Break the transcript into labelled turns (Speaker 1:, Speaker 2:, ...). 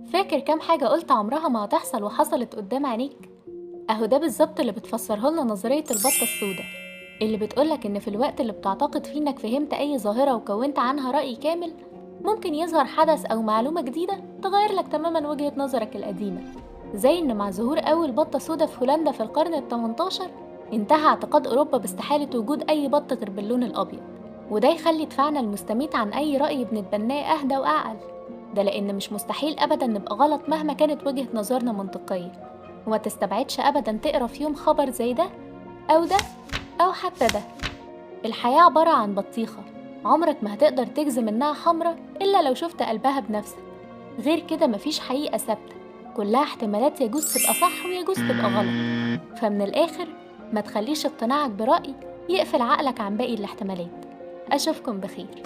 Speaker 1: فاكر كام حاجة قلت عمرها ما هتحصل وحصلت قدام عينيك؟ أهو ده بالظبط اللي بتفسره لنا نظرية البطة السوداء، اللي بتقولك إن في الوقت اللي بتعتقد فيه إنك فهمت أي ظاهرة وكونت عنها رأي كامل، ممكن يظهر حدث أو معلومة جديدة تغير لك تماما وجهة نظرك القديمة. زي إن مع ظهور أول بطة سوداء في هولندا في القرن ال18 انتهى اعتقاد أوروبا باستحالة وجود أي بط غير باللون الأبيض، وده يخلي دفاعنا المستميت عن أي رأي بنتبناه أهدى وأعقل. ده لأن مش مستحيل أبدا نبقى غلط مهما كانت وجهة نظرنا منطقية، وما تستبعدش أبدا تقرأ في يوم خبر زي ده أو ده أو حتى ده. الحياة عبارة عن بطيخة، عمرك ما هتقدر تجزم إنها حمرا إلا لو شفت قلبها بنفسك. غير كده مفيش حقيقة ثابتة، كلها احتمالات يجوز تبقى صح ويجوز تبقى غلط. فمن الآخر ما تخليش اقتناعك برأي يقفل عقلك عن باقي الاحتمالات. أشوفكم بخير.